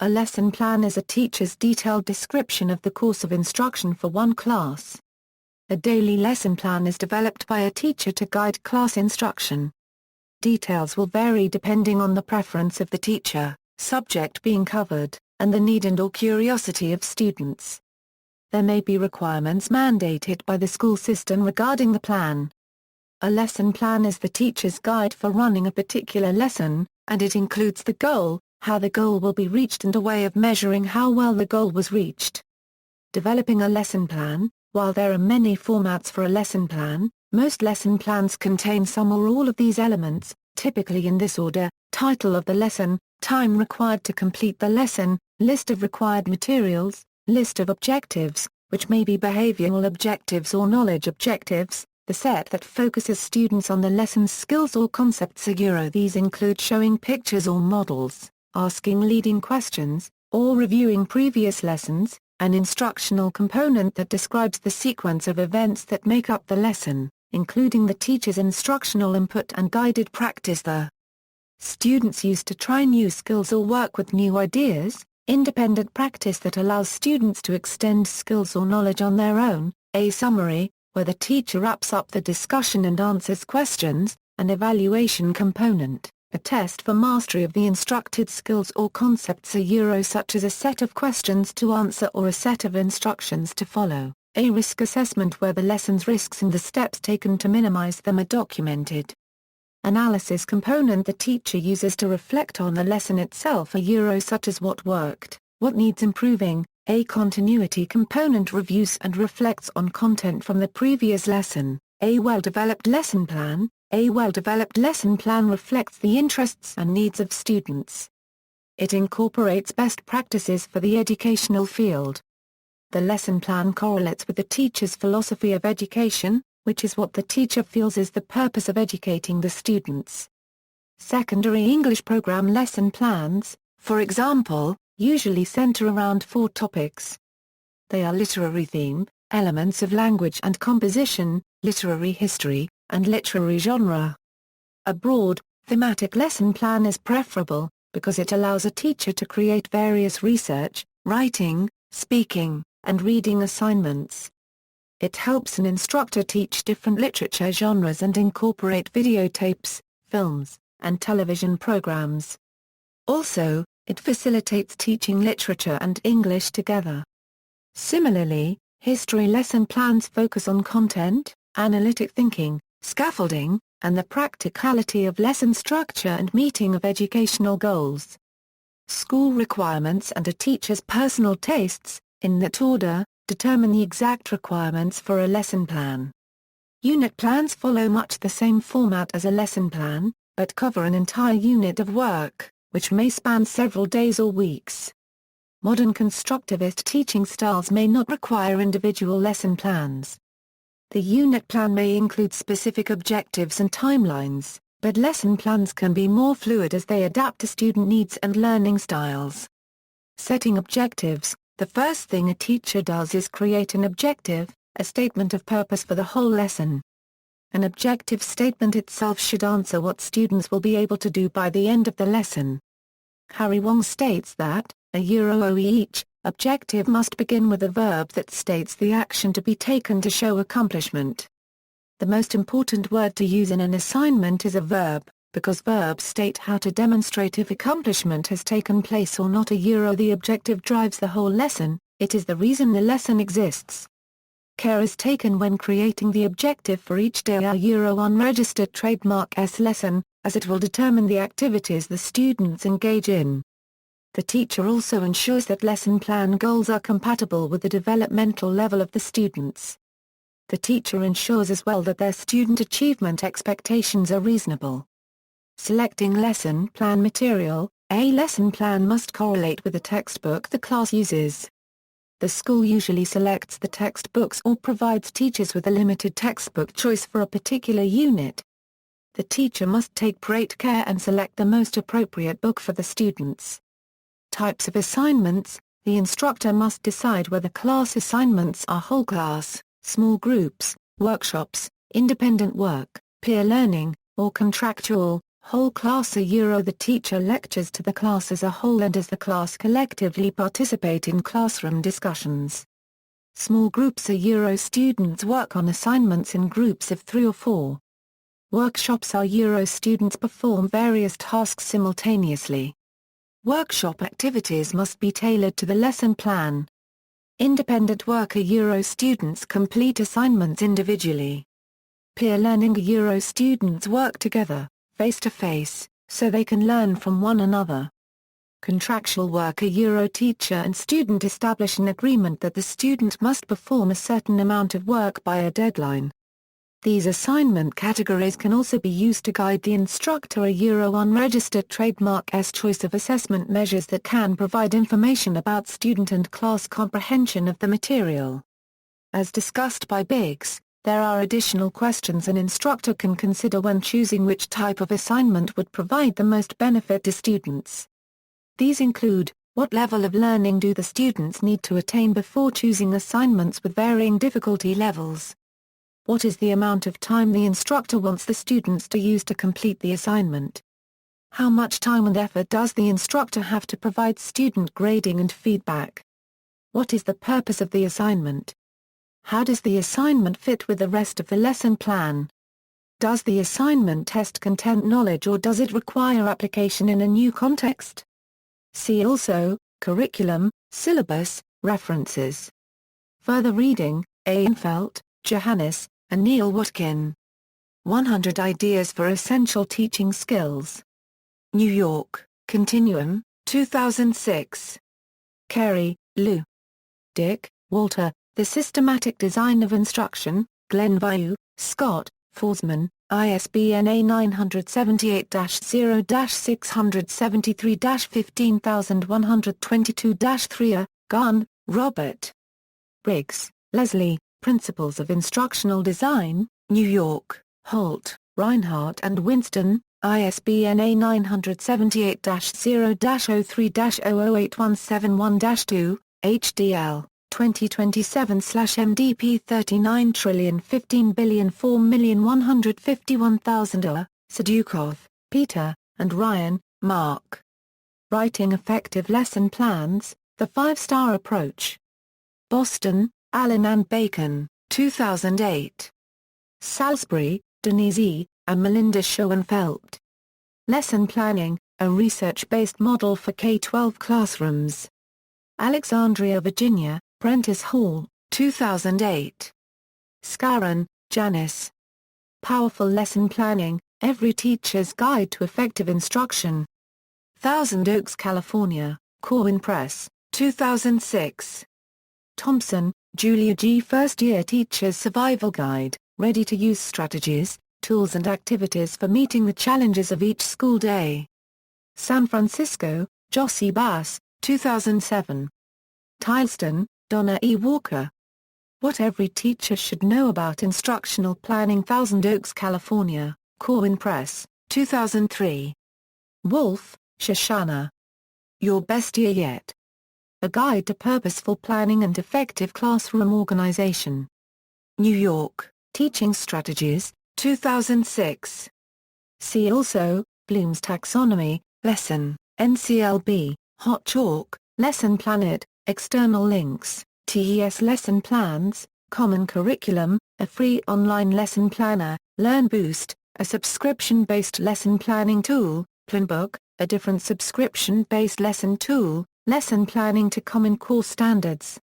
A lesson plan is a teacher's detailed description of the course of instruction for one class. A daily lesson plan is developed by a teacher to guide class instruction. Details will vary depending on the preference of the teacher, subject being covered, and the need and/or curiosity of students. There may be requirements mandated by the school system regarding the plan. A lesson plan is the teacher's guide for running a particular lesson, and it includes the goal, how the goal will be reached, and a way of measuring how well the goal was reached. Developing a lesson plan. While there are many formats for a lesson plan, most lesson plans contain some or all of these elements, typically in this order: title of the lesson, time required to complete the lesson, list of required materials, list of objectives, which may be behavioral objectives or knowledge objectives, the set that focuses students on the lesson's skills or concepts. These include showing pictures or models, asking leading questions, or reviewing previous lessons, an instructional component that describes the sequence of events that make up the lesson, including the teacher's instructional input and guided practice. The students use to try new skills or work with new ideas, independent practice that allows students to extend skills or knowledge on their own, a summary, where the teacher wraps up the discussion and answers questions, an evaluation component, a test for mastery of the instructed skills or concepts. Such as a set of questions to answer or a set of instructions to follow, a risk assessment where the lesson's risks and the steps taken to minimize them are documented. Analysis component the teacher uses to reflect on the lesson itself. Such as what worked, what needs improving, a continuity component reviews and reflects on content from the previous lesson, a well-developed lesson plan. A well-developed lesson plan reflects the interests and needs of students. It incorporates best practices for the educational field. The lesson plan correlates with the teacher's philosophy of education, which is what the teacher feels is the purpose of educating the students. Secondary English program lesson plans, for example, usually center around 4 topics. They are literary theme, elements of language and composition, literary history, and literary genre. A broad, thematic lesson plan is preferable, because it allows a teacher to create various research, writing, speaking, and reading assignments. It helps an instructor teach different literature genres and incorporate videotapes, films, and television programs. Also, it facilitates teaching literature and English together. Similarly, history lesson plans focus on content, analytic thinking, scaffolding, and the practicality of lesson structure and meeting of educational goals. School requirements and a teacher's personal tastes, in that order, determine the exact requirements for a lesson plan. Unit plans follow much the same format as a lesson plan, but cover an entire unit of work, which may span several days or weeks. Modern constructivist teaching styles may not require individual lesson plans. The unit plan may include specific objectives and timelines, but lesson plans can be more fluid as they adapt to student needs and learning styles. Setting objectives. The first thing a teacher does is create an objective, a statement of purpose for the whole lesson. An objective statement itself should answer what students will be able to do by the end of the lesson. Harry Wong states that, each objective must begin with a verb that states the action to be taken to show accomplishment. The most important word to use in an assignment is a verb, because verbs state how to demonstrate if accomplishment has taken place or not. The objective drives the whole lesson, it is the reason the lesson exists. Care is taken when creating the objective for each day. Unregistered trademark lesson, as it will determine the activities the students engage in. The teacher also ensures that lesson plan goals are compatible with the developmental level of the students. The teacher ensures as well that their student achievement expectations are reasonable. Selecting lesson plan material. A lesson plan must correlate with the textbook the class uses. The school usually selects the textbooks or provides teachers with a limited textbook choice for a particular unit. The teacher must take great care and select the most appropriate book for the students. Types of assignments. The instructor must decide whether class assignments are whole class, small groups, workshops, independent work, peer learning, or contractual, Whole class the teacher lectures to the class as a whole and as the class collectively participate in classroom discussions. Small groups students work on assignments in groups of 3 or 4. Workshops students perform various tasks simultaneously. Workshop activities must be tailored to the lesson plan. Independent work students complete assignments individually. Peer learning students work together, face-to-face, so they can learn from one another. Contractual work teacher and student establish an agreement that the student must perform a certain amount of work by a deadline. These assignment categories can also be used to guide the instructor unregistered trademark's choice of assessment measures that can provide information about student and class comprehension of the material. As discussed by Biggs, there are additional questions an instructor can consider when choosing which type of assignment would provide the most benefit to students. These include, what level of learning do the students need to attain before choosing assignments with varying difficulty levels? What is the amount of time the instructor wants the students to use to complete the assignment? How much time and effort does the instructor have to provide student grading and feedback? What is the purpose of the assignment? How does the assignment fit with the rest of the lesson plan? Does the assignment test content knowledge or does it require application in a new context? See also, curriculum, syllabus, references. Further reading, Einfeld, Johannes, and Neil Watkin. 100 Ideas for Essential Teaching Skills. New York, Continuum, 2006. Carey, Lou. Dick, Walter, The Systematic Design of Instruction, Glenview, Scott, Forsman, ISBN A978-0-673-15122-3. Gunn, Robert. Briggs, Leslie, Principles of Instructional Design, New York, Holt, Reinhardt and Winston, ISBN A978-0-03-0081712, HDL, 2027/MDP 39,015,004,151,000. Sadukov, Peter, and Ryan, Mark. Writing Effective Lesson Plans, The 5-Star Approach. Boston, Allen and Bacon, 2008. Salisbury, Denise E., and Melinda Schoenfeld. Lesson Planning, a Research-Based Model for K-12 Classrooms. Alexandria, Virginia, Prentice Hall, 2008. Scaron, Janice. Powerful Lesson Planning, Every Teacher's Guide to Effective Instruction. Thousand Oaks, California, Corwin Press, 2006. Thompson, Julia G. First Year Teacher's Survival Guide, Ready-to-Use Strategies, Tools and Activities for Meeting the Challenges of Each School Day. San Francisco, Josie Bass, 2007. Tileston, Donna E. Walker. What Every Teacher Should Know About Instructional Planning. Thousand Oaks, California, Corwin Press, 2003. Wolf, Shoshana. Your Best Year Yet. A Guide to Purposeful Planning and Effective Classroom Organization. New York, Teaching Strategies, 2006. See also, Bloom's Taxonomy, Lesson, NCLB, Hot Chalk, Lesson Planet, External Links, TES Lesson Plans, Common Curriculum, a free online lesson planner, LearnBoost, a subscription-based lesson planning tool, Planbook, a different subscription-based lesson tool, Lesson Planning to Common Core Standards.